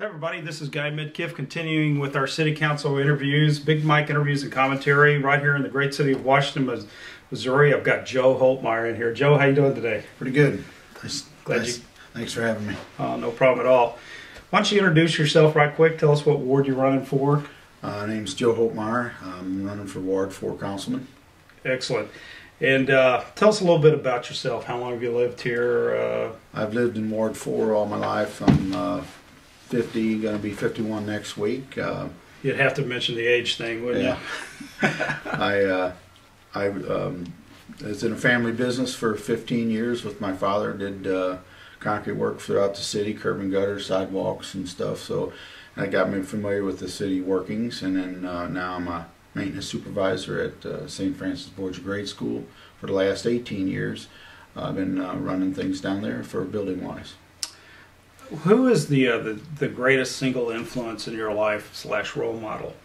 Hey everybody, this is Guy Midkiff continuing with our City Council interviews, Big Mike interviews and commentary right here in the great city of Washington, Missouri. I've got Joe Holtmeier in here. Joe, how you doing today? Pretty good. Thanks for having me. No problem at all. Why don't you introduce yourself right quick? Tell us what ward you're running for. My name's Joe Holtmeier. I'm running for Ward 4 Councilman. Excellent. And tell us a little bit about yourself. How long have you lived here? I've lived in Ward 4 all my life. I'm 50, going to be 51 next week. You'd have to mention the age thing, wouldn't you? I was in a family business for 15 years with my father. Did concrete work throughout the city, curb and gutter, sidewalks and stuff. So that got me familiar with the city workings. And then now I'm a maintenance supervisor at St. Francis Borgia Grade School for the last 18 years. I've been running things down there for building wise. Who is the greatest single influence in your life / role model?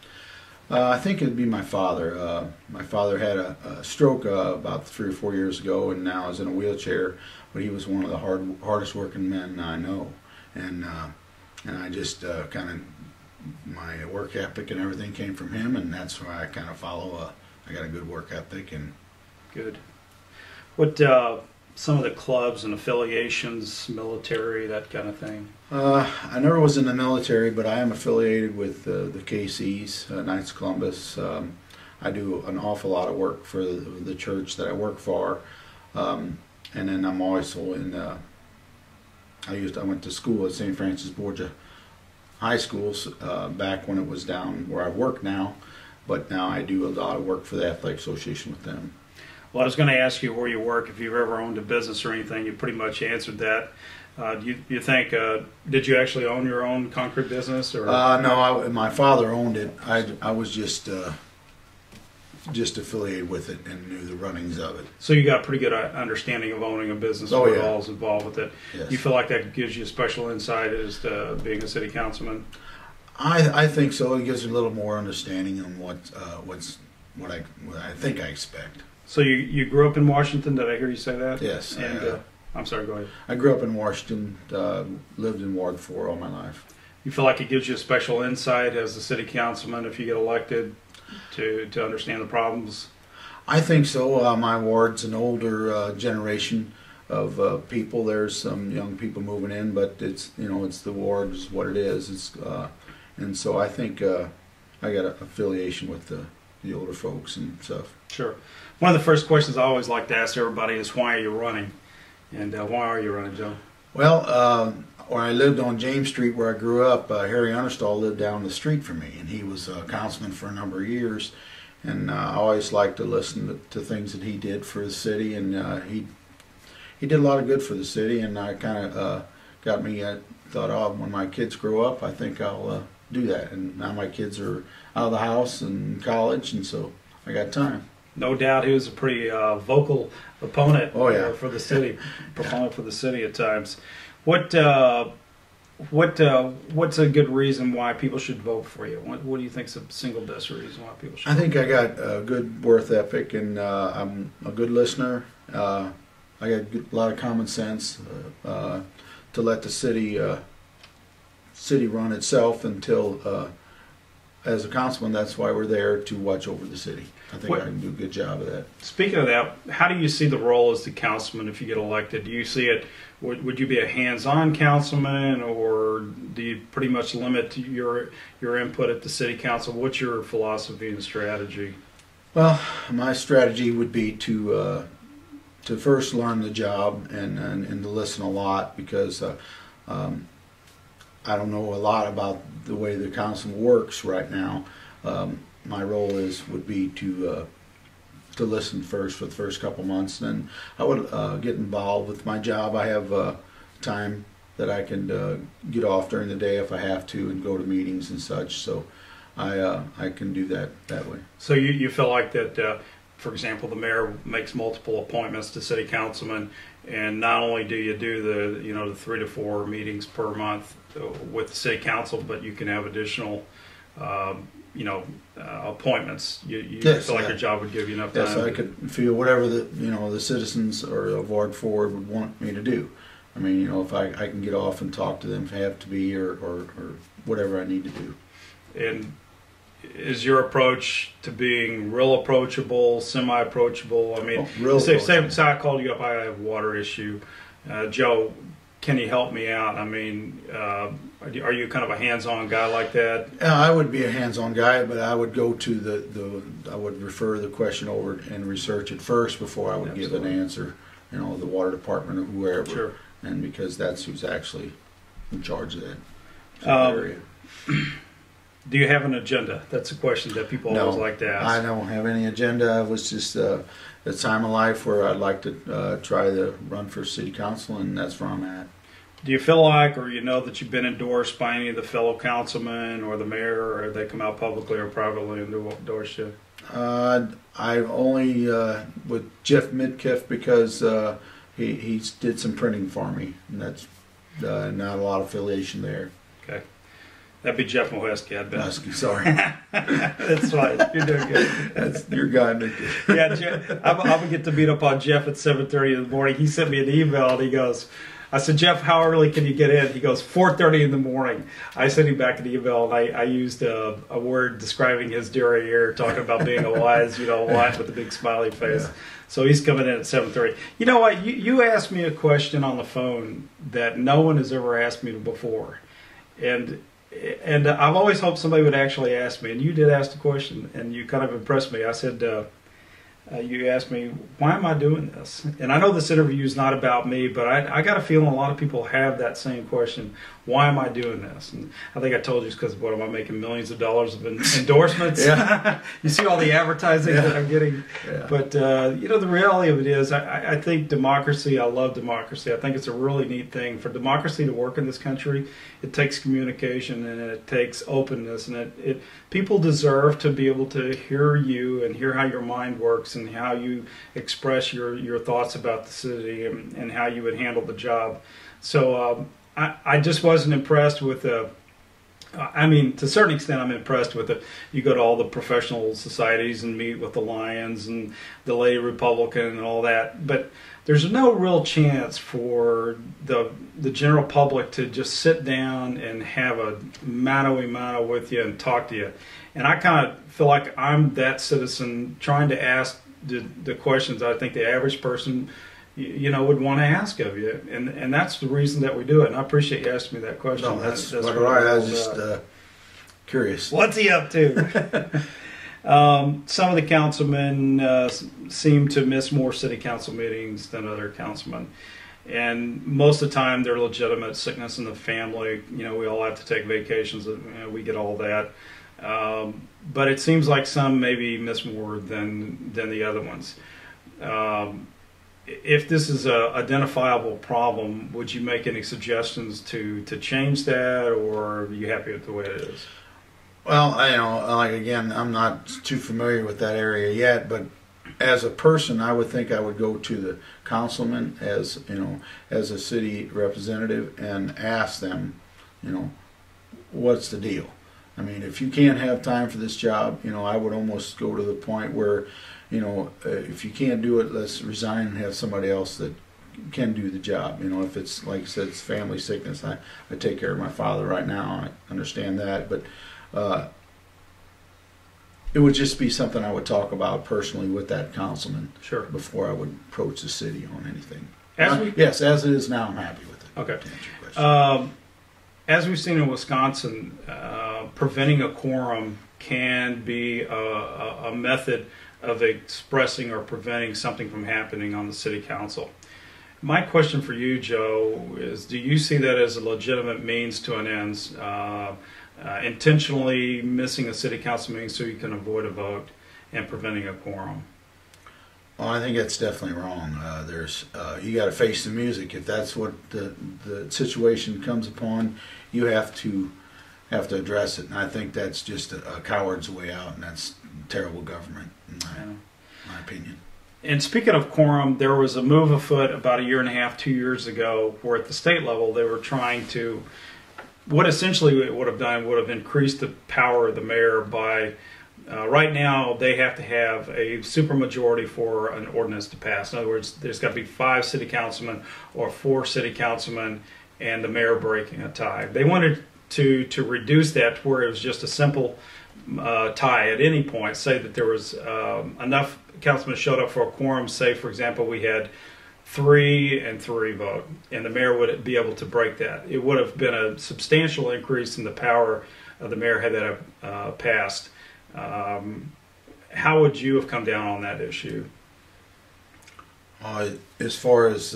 I think it'd be my father. My father had a stroke about 3 or 4 years ago, and now is in a wheelchair. But he was one of the hardest working men I know, and I just kind of, my work ethic and everything came from him, and that's why I kind of follow. I got a good work ethic. And good. What some of the clubs and affiliations, military, that kind of thing? I never was in the military, but I am affiliated with the KCs, Knights of Columbus. I do an awful lot of work for the church that I work for, and then I'm also in. I went to school at St. Francis Borgia High School back when it was down where I work now, but now I do a lot of work for the Athletic Association with them. Well, I was going to ask you where you work, if you've ever owned a business or anything. You pretty much answered that. Do you think, did you actually own your own concrete business? Or? No, my father owned it. I was just affiliated with it and knew the runnings of it. So you got a pretty good understanding of owning a business and what all is involved with it. Yes. You feel like that gives you a special insight as to being a city councilman? I think so. It gives you a little more understanding on what I think I expect. So you grew up in Washington? Did I hear you say that? Yes. And I'm sorry, go ahead. I grew up in Washington, lived in Ward 4 all my life. You feel like it gives you a special insight as a city councilman if you get elected to understand the problems? I think so. My ward's an older generation of people. There's some young people moving in, but it's the ward is what it is. And so I think I got an affiliation with the older folks and stuff. Sure. One of the first questions I always like to ask everybody is, why are you running? And why are you running, Joe? Well, when I lived on James Street where I grew up, Harry Understall lived down the street from me, and he was a councilman for a number of years. And I always liked to listen to things that he did for the city, and he did a lot of good for the city. And I kind of got me. I thought, oh, when my kids grow up, I think I'll do that. And now my kids are out of the house and college, and so I got time. No doubt he was a pretty vocal opponent for the city, proponent for the city at times. What's a good reason why people should vote for you? What do you think is the single best reason why people should? I think I got a good work ethic, and I'm a good listener. I got a lot of common sense to let the city run itself until. As a councilman, that's why we're there, to watch over the city. I think I can do a good job of that. Speaking of that, how do you see the role as the councilman if you get elected? Do you see it, would you be a hands-on councilman, or do you pretty much limit your input at the city council? What's your philosophy and strategy? Well, my strategy would be to first learn the job and to listen a lot, because I don't know a lot about the way the council works right now. My role would be to listen first for the first couple months. Then I would get involved with my job. I have time that I can get off during the day if I have to, and go to meetings and such. So I can do that way. So you feel like that, for example, the mayor makes multiple appointments to city councilmen, and not only do you do the 3 to 4 meetings per month with the city council, but you can have additional appointments. You feel like your job would give you enough time? Yes, I could feel whatever the citizens or of Ward 4 would want me to do. I mean, you know, if I can get off and talk to them if I have to be, or whatever I need to do. And is your approach to being real approachable, semi-approachable? I mean, real say approachable. I called you up, I have a water issue. Joe, can you help me out? I mean, are you kind of a hands-on guy like that? I would be a hands-on guy, but I would go to I would refer the question over and research it first before I would give an answer. You know, the water department or whoever. Sure. And because that's who's actually in charge of that area. Do you have an agenda? That's a question that people always like to ask. I don't have any agenda. It was just a time of life where I'd like to try to run for city council, and that's where I'm at. Do you feel like, or you know, that you've been endorsed by any of the fellow councilmen or the mayor, or have they come out publicly or privately and endorsed you? I've only with Jeff Midkiff because he did some printing for me, and that's not a lot of affiliation there. Okay. That'd be Jeff Moheski, I bet. Husky, sorry. That's fine. You're doing good. That's your guy, Midkiff. Yeah, Jeff, I'm gonna get to meet up on Jeff at 7:30 in the morning. He sent me an email and he goes, I said, Jeff, how early can you get in? He goes, 4:30 in the morning. I sent him back an email, and I used a word describing his derriere, talking about being a wise, wise with a big smiley face. Yeah. So he's coming in at 7:30. You know what? You asked me a question on the phone that no one has ever asked me before. And I've always hoped somebody would actually ask me. And you did ask the question, and you kind of impressed me. I said, you asked me, why am I doing this? And I know this interview is not about me, but I got a feeling a lot of people have that same question. Why am I doing this? And I think I told you it's because, what, am I making millions of dollars of endorsements? Yeah. You see all the advertising that I'm getting. Yeah. But, the reality of it is, I think democracy, I love democracy. I think it's a really neat thing. For democracy to work in this country, it takes communication and it takes openness. And people deserve to be able to hear you and hear how your mind works and how you express your thoughts about the city and how you would handle the job. So I just wasn't impressed with to a certain extent, I'm impressed with it. You go to all the professional societies and meet with the Lions and the Lady Republican and all that, but there's no real chance for the general public to just sit down and have a mano a mano with you and talk to you. And I kind of feel like I'm that citizen trying to ask the questions I think the average person would want to ask of you, and that's the reason that we do it. And I appreciate you asking me that question. No, that's quite all right. I was just curious. What's he up to? Some of the councilmen seem to miss more city council meetings than other councilmen, and most of the time they're legitimate sickness in the family. We all have to take vacations. We get all that, but it seems like some maybe miss more than the other ones. If this is a identifiable problem, would you make any suggestions to change that, or are you happy with the way it is? Well, again, I'm not too familiar with that area yet, but as a person, I would think I would go to the councilman as a city representative and ask them, what's the deal? I mean, if you can't have time for this job, I would almost go to the point where, if you can't do it, let's resign and have somebody else that can do the job. If it's, like I said, it's family sickness. I take care of my father right now. I understand that, but it would just be something I would talk about personally with that councilman. Sure. Before I would approach the city on anything. Yes, as it is now, I'm happy with it. Okay. To answer your question. As we've seen in Wisconsin, preventing a quorum can be a method of expressing or preventing something from happening on the city council. My question for you, Joe, is do you see that as a legitimate means to an end, intentionally missing a city council meeting so you can avoid a vote and preventing a quorum? Well, I think that's definitely wrong. You got to face the music. If that's what the situation comes upon, you have to address it. And I think that's just a coward's way out, and that's terrible government, in my opinion. And speaking of quorum, there was a move afoot about 1.5 years, 2 years ago, where at the state level they were trying to, what essentially it would have done would have increased the power of the mayor by Right now, they have to have a supermajority for an ordinance to pass. In other words, there's got to be 5 city councilmen or 4 city councilmen and the mayor breaking a tie. They wanted to reduce that to where it was just a simple tie at any point. Say that there was enough councilmen showed up for a quorum. Say, for example, we had 3 and 3 vote, and the mayor would be able to break that. It would have been a substantial increase in the power of the mayor had that passed. How would you have come down on that issue? As far as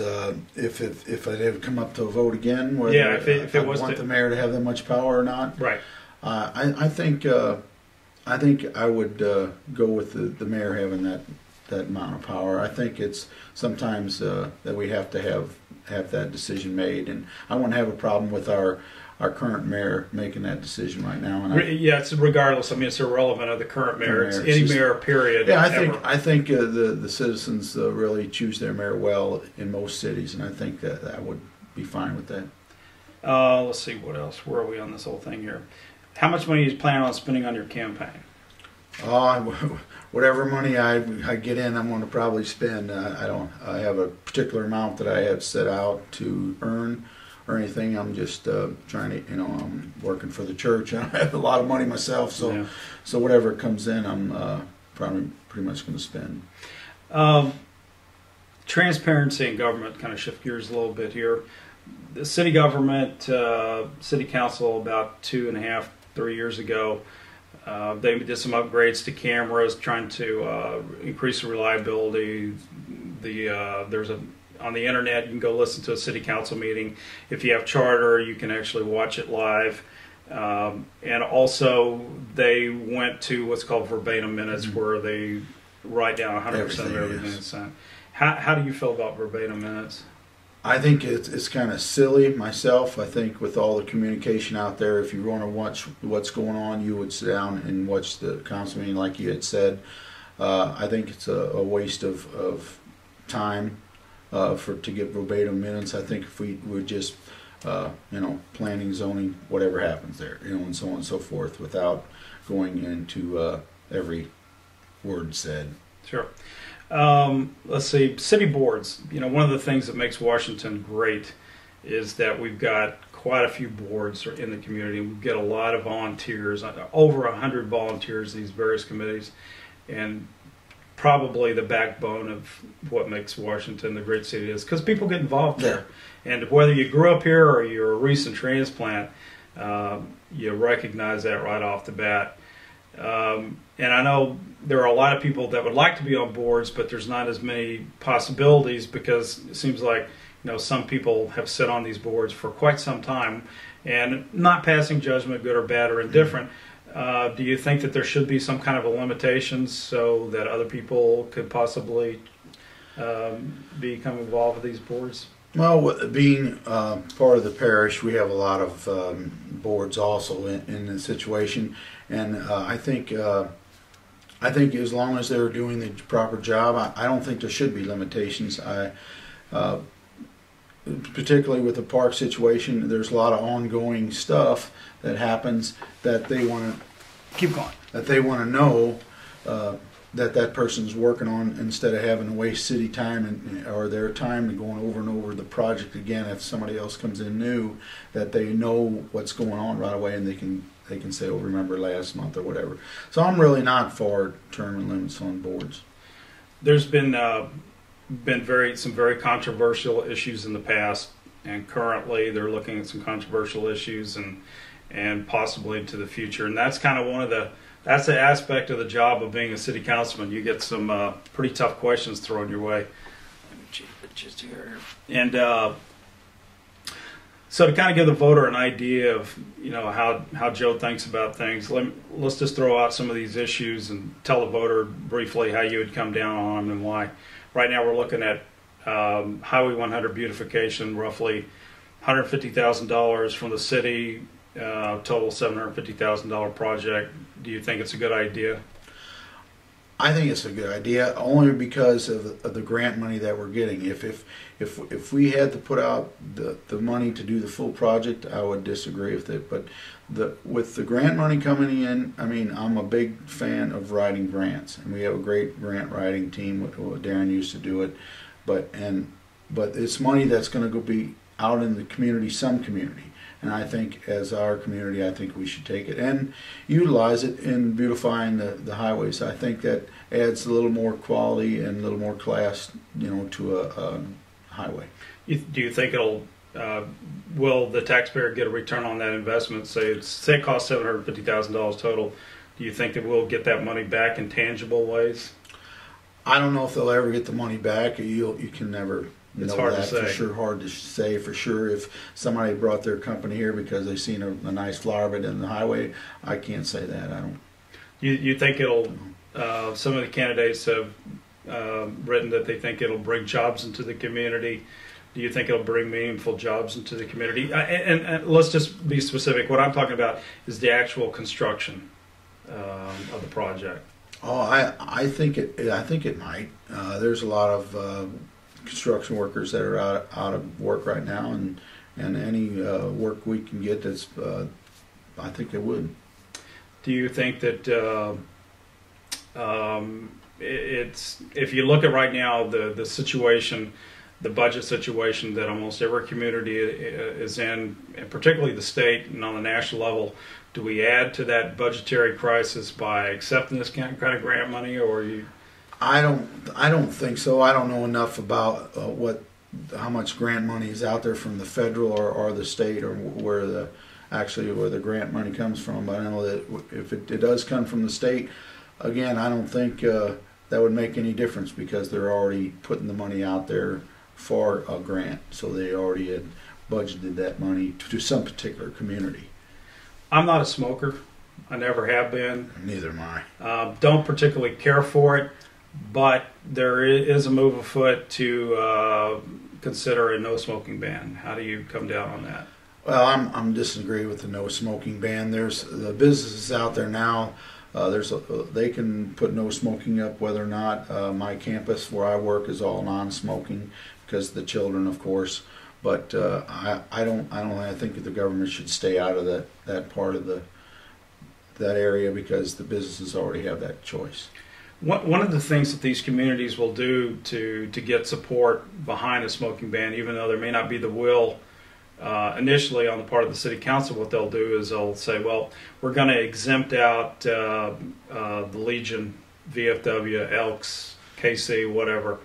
if it had come up to a vote again, whether if it was want the mayor to have that much power or not, right? I think I would go with the mayor having that amount of power. I think it's sometimes that we have to have that decision made, and I wouldn't have a problem with our current mayor making that decision right now. And it's regardless. I mean, it's irrelevant of the current mayor. It's any mayor, period. Yeah, I think the citizens really choose their mayor well in most cities, and I think that would be fine with that. Let's see what else. Where are we on this whole thing here? How much money are you planning on spending on your campaign? Whatever money I get in, I'm going to probably spend. I have a particular amount that I have set out to earn or anything. I'm just trying to, I'm working for the church. I have a lot of money myself, so whatever comes in, I'm probably pretty much going to spend. Transparency in government, kind of shift gears a little bit here. The city government, city council, about 2.5, 3 years ago, they did some upgrades to cameras, trying to increase the reliability. There's on the internet, you can go listen to a city council meeting. If you have charter, you can actually watch it live. And also, they went to what's called verbatim minutes, where they write down 100% of everything that's sent. How do you feel about verbatim minutes? I think it's kind of silly myself. I think with all the communication out there, if you want to watch what's going on, you would sit down and watch the council meeting like you had said. I think it's a waste of time to get verbatim minutes. I think if we would just, planning, zoning, whatever happens there, and so on and so forth, without going into every word said. Sure. Let's see, city boards. One of the things that makes Washington great is that we've got quite a few boards in the community. We get a lot of volunteers, over 100 volunteers in these various committees, and probably the backbone of what makes Washington the great city it is, because people get involved there. And whether you grew up here or you're a recent transplant, you recognize that right off the bat. And I know there are a lot of people that would like to be on boards, but there's not as many possibilities, because it seems like some people have sat on these boards for quite some time and not passing judgment, good or bad or indifferent. Do you think that there should be some kind of a limitation so that other people could possibly become involved with these boards? Well, being part of the parish, we have a lot of boards also in the situation, and I think as long as they're doing the proper job, I don't think there should be limitations. Particularly with the park situation, there's a lot of ongoing stuff that happens that they want to keep going. That they want to know that person's working on, instead of having to waste city time or their time and going over and over the project again. If somebody else comes in new, that they know what's going on right away, and they can say, "Oh, remember last month," or whatever. So I'm really not for term limits on boards. There's been some very controversial issues in the past, and currently they're looking at some controversial issues and possibly to the future. And that's kind of that's the aspect of the job of being a city councilman. You get some pretty tough questions thrown your way. And so to kind of give the voter an idea of how Joe thinks about things, let's just throw out some of these issues and tell the voter briefly how you would come down on them and why. Right now we're looking at Highway 100 beautification, roughly $150,000 from the city, total $750,000 project. Do you think it's a good idea? I think it's a good idea only because of the grant money that we're getting. If we had to put out the money to do the full project, I would disagree with it. But with the grant money coming in, I mean, I'm a big fan of writing grants, and we have a great grant writing team. Darren used to do it, but it's money that's going to go be out in the community, some community. And I think as our community, I think we should take it and utilize it in beautifying the highways. I think that adds a little more quality and a little more class, to a highway. Do you think will the taxpayer get a return on that investment? Say it costs $750,000 total. Do you think that we'll get that money back in tangible ways? I don't know if they'll ever get the money back. You can never. It's hard to say. For sure, hard to say for sure. If somebody brought their company here because they seen a nice flower bed in the highway, I can't say that. I don't. You think it'll? Some of the candidates have written that they think it'll bring jobs into the community. Do you think it'll bring meaningful jobs into the community? And let's just be specific. What I'm talking about is the actual construction of the project. Oh, I think it might. There's a lot of construction workers that are out of work right now, and any work we can get that's I think it would. Do you think that it's, if you look at right now the situation, the budget situation that almost every community is in, and particularly the state and on the national level, do we add to that budgetary crisis by accepting this kind of grant money, or you? I don't think so. I don't know enough about how much grant money is out there from the federal or the state, or where the grant money comes from. But I know that if it does come from the state, again, I don't think that would make any difference, because they're already putting the money out there for a grant, so they already had budgeted that money to some particular community. I'm not a smoker. I never have been. Neither am I. Don't particularly care for it. But there is a move afoot to consider a no smoking ban. How do you come down on that? Well, I'm disagree with the no smoking ban. There's the businesses out there now. They can put no smoking up whether or not. My campus where I work is all non-smoking because of the children, of course. But I think that the government should stay out of that part of that area, because the businesses already have that choice. One of the things that these communities will do to get support behind a smoking ban, even though there may not be the will initially on the part of the city council, what they'll do is they'll say, well, we're going to exempt out the Legion, VFW, Elks, KC, whatever,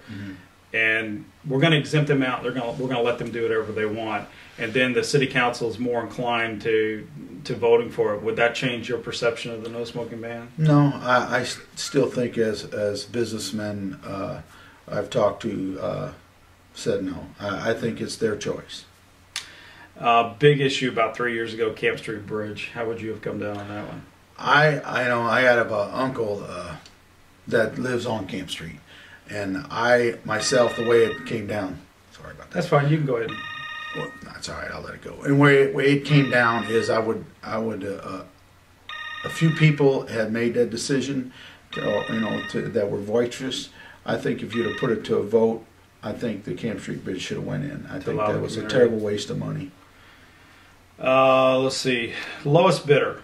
and we're going to exempt them out. We're going to let them do whatever they want, and then the city council is more inclined to voting for it. Would that change your perception of the no smoking ban? No, I still think as businessmen I've talked to said no. I think it's their choice. Big issue about 3 years ago, Camp Street Bridge. How would you have come down on that one? I know I had an uncle that lives on Camp Street, and I myself, the way it came down. Sorry about that. That's fine. You can go ahead. Well, that's all right. I'll let it go. And where it came down is I would a few people had made that decision, that were boisterous. I think if you'd have put it to a vote, I think the Camp Street Bridge should have went in. I think that was a terrible waste of money. Let's see. Lowest bidder.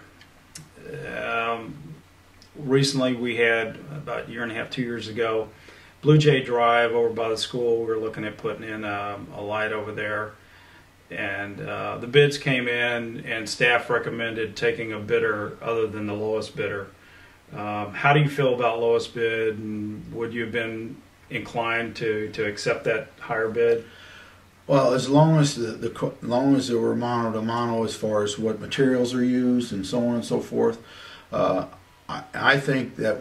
Recently, we had about a year and a half, 2 years ago, Blue Jay Drive over by the school. We were looking at putting in a light over there. And the bids came in, and staff recommended taking a bidder other than the lowest bidder. How do you feel about lowest bid, and would you have been inclined to accept that higher bid? Well, as long as they were mano to mano as far as what materials are used and so on and so forth, I think that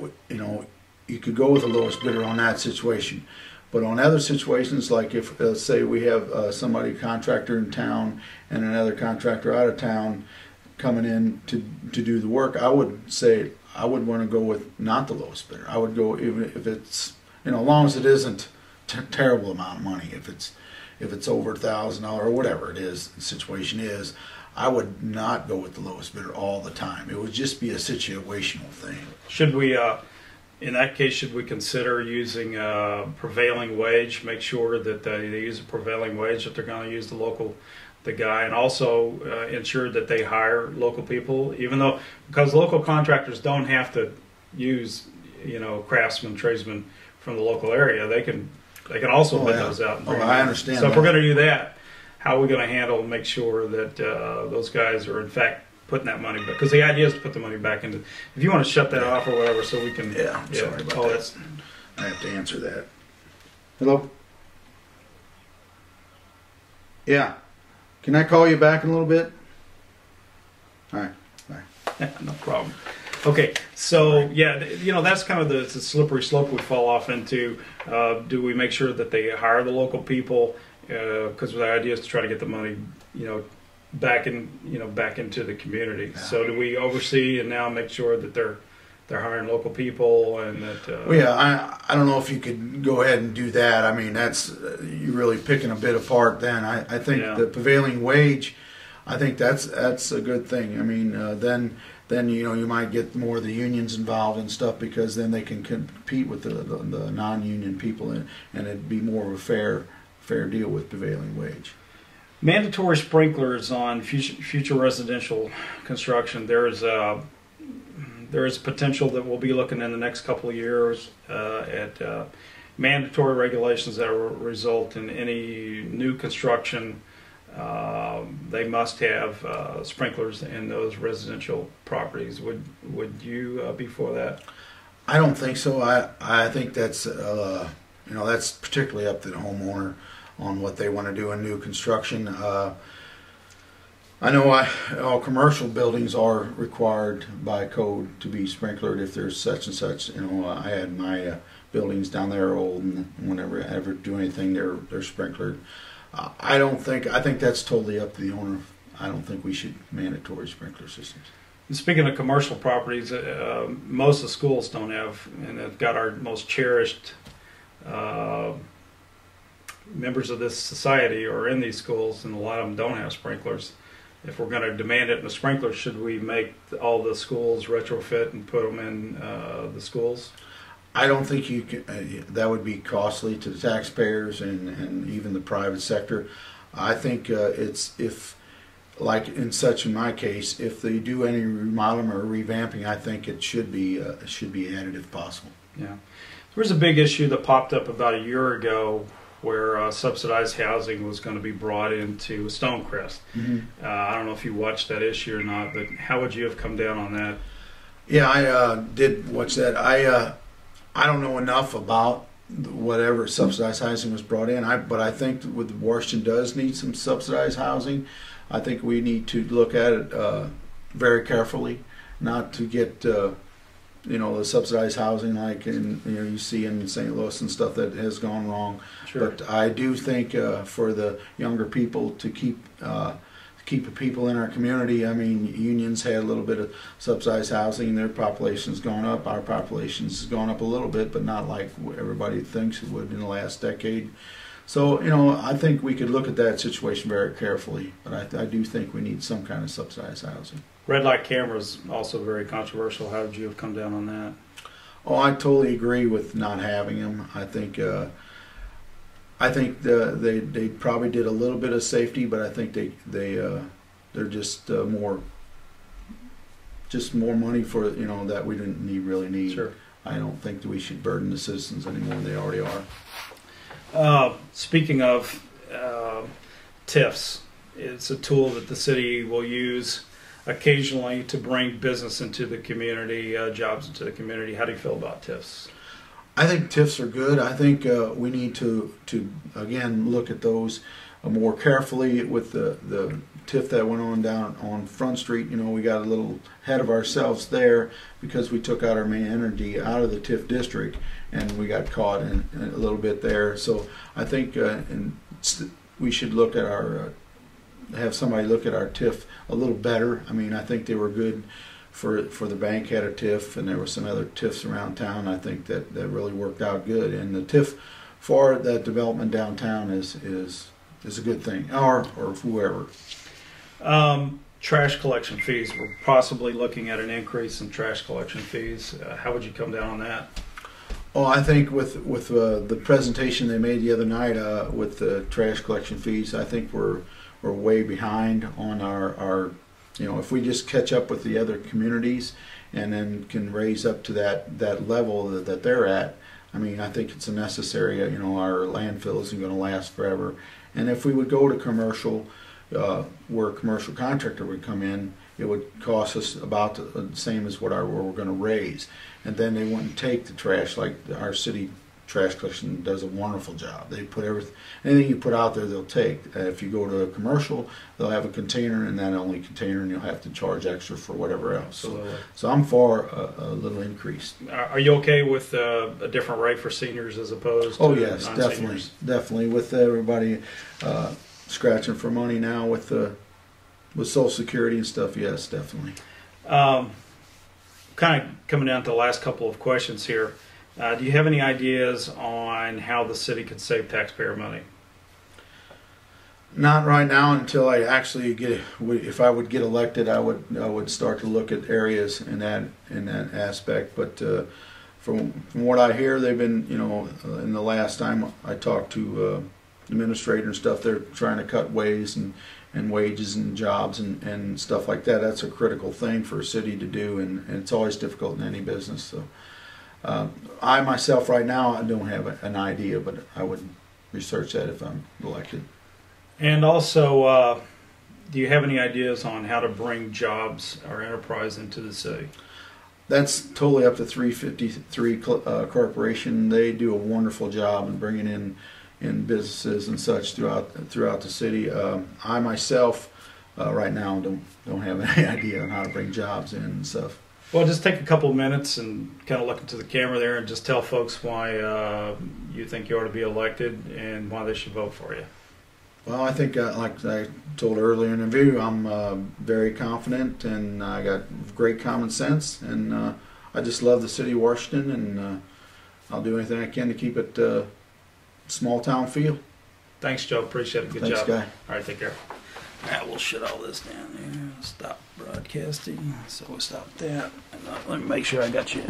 you could go with the lowest bidder on that situation. But on other situations, like if say we have somebody, contractor in town and another contractor out of town coming in to do the work, I would say I would want to go with not the lowest bidder. I would go, even if it's, as long as it isn't terrible amount of money. If it's over $1,000 or whatever it is, the situation is, I would not go with the lowest bidder all the time. It would just be a situational thing. Should we in that case, should we consider using prevailing wage? Make sure that they use a prevailing wage if they're going to use the guy, and also ensure that they hire local people, even though because local contractors don't have to use craftsmen, tradesmen from the local area. They can also bid those out. And I understand. So if we're going to do that, how are we going to make sure that those guys are in fact putting that money back? Because the idea is to put the money back into. If you want to shut that off or whatever, so we can. Yeah, I'm sorry about that. I have to answer that. Hello. Yeah. Can I call you back in a little bit? All right. Bye. No problem. Okay, so yeah, that's kind of the slippery slope we fall off into. Do we make sure that they hire the local people? Because the idea is to try to get the money, back into the community. Yeah. So do we oversee and now make sure that they're hiring local people and that? Well, yeah, I don't know if you could go ahead and do that. I mean, that's you're really picking a bit apart. Then I think the prevailing wage, I think that's a good thing. I mean, then you might get more of the unions involved and stuff because then they can compete with the non-union people and it'd be more of a fair deal with prevailing wage. Mandatory sprinklers on future residential construction. There is potential that we'll be looking in the next couple of years at mandatory regulations that will result in any new construction. They must have sprinklers in those residential properties. Would you be for that? I don't think so. I think that's that's particularly up to the homeowner on what they want to do in new construction. I know all commercial buildings are required by code to be sprinklered if there's such and such. I had my buildings down there old, and whenever I ever do anything, they're sprinklered. I think that's totally up to the owner. I don't think we should mandatory sprinkler systems. And speaking of commercial properties, most of the schools don't have, and they've got our most cherished members of this society are in these schools, and a lot of them don't have sprinklers. If we're going to demand it in the sprinklers, should we make all the schools retrofit and put them in the schools? I don't think you can. That would be costly to the taxpayers and even the private sector. I think if in my case, if they do any remodeling or revamping, I think it should be added if possible. Yeah, there was a big issue that popped up about a year ago where subsidized housing was going to be brought into Stonecrest. Mm-hmm. I don't know if you watched that issue or not, but how would you have come down on that? Yeah, I did watch that. I don't know enough about whatever subsidized housing was brought in, but I think Washington does need some subsidized housing. I think we need to look at it very carefully, not to get the subsidized housing like you see in St. Louis and stuff that has gone wrong. Sure. But I do think for the younger people to keep the people in our community. I mean, unions had a little bit of subsidized housing. Their population's gone up. Our population's gone up a little bit, but not like everybody thinks it would in the last decade. So, I think we could look at that situation very carefully, but I do think we need some kind of subsidized housing. Red light cameras also very controversial. How would you have come down on that? Oh, I totally agree with not having them. I think they probably did a little bit of safety, but I think they're just more money for that we didn't really need. Sure. I don't think that we should burden the citizens anymore than they already are. Speaking of TIFs, it's a tool that the city will use occasionally to bring business into the community, jobs into the community. How do you feel about TIFs? I think TIFs are good. I think we need to again look at those more carefully with the TIF that went on down on Front Street. We got a little ahead of ourselves there because we took out our main energy out of the TIF district and we got caught in a little bit there. So I think we should look at have somebody look at our TIF a little better. I mean, I think they were good. For the bank had a TIF, and there were some other TIFs around town. I think that really worked out good. And the TIF for that development downtown is a good thing, or whoever. Trash collection fees. We're possibly looking at an increase in trash collection fees. How would you come down on that? Oh, I think with the presentation they made the other night with the trash collection fees, I think we're way behind on our if we just catch up with the other communities and then can raise up to that level that they're at. I mean, I think it's a necessary. Our landfill isn't going to last forever, and if we would go to commercial, where a commercial contractor would come in, it would cost us about the same as what we're going to raise, and then they wouldn't take the trash like our city trash collection does a wonderful job. They put anything you put out there, they'll take. If you go to a commercial, they'll have a container and that only container, and you'll have to charge extra for whatever else. So I'm for a little increase. Are you okay with a different rate for seniors as opposed to yes, definitely. With everybody scratching for money now with Social Security and stuff, yes, definitely. Kind of coming down to the last couple of questions here. Do you have any ideas on how the city could save taxpayer money? Not right now until I actually if I would get elected, I would start to look at areas in that aspect. But from what I hear, they've been in the last time I talked to administrator and stuff, they're trying to cut ways and wages and jobs and stuff like that. That's a critical thing for a city to do, and it's always difficult in any business. So. I myself right now, I don't have an idea, but I would research that if I'm elected. And also, do you have any ideas on how to bring jobs or enterprise into the city? That's totally up to 353 Corporation. They do a wonderful job in bringing in businesses and such throughout the city. I myself right now don't have any idea on how to bring jobs in and stuff. Well, just take a couple of minutes and kind of look into the camera there and just tell folks why you think you ought to be elected and why they should vote for you. Well, I think, like I told earlier in the interview, I'm very confident and I got great common sense, and I just love the city of Washington, and I'll do anything I can to keep it small town feel. Thanks, Joe. Appreciate it. Good Thanks, job. Guy. All right, take care. Now we'll shut all this down here. Stop broadcasting. So we'll stop that. And, let me make sure I got you.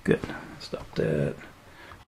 Good. Stop that.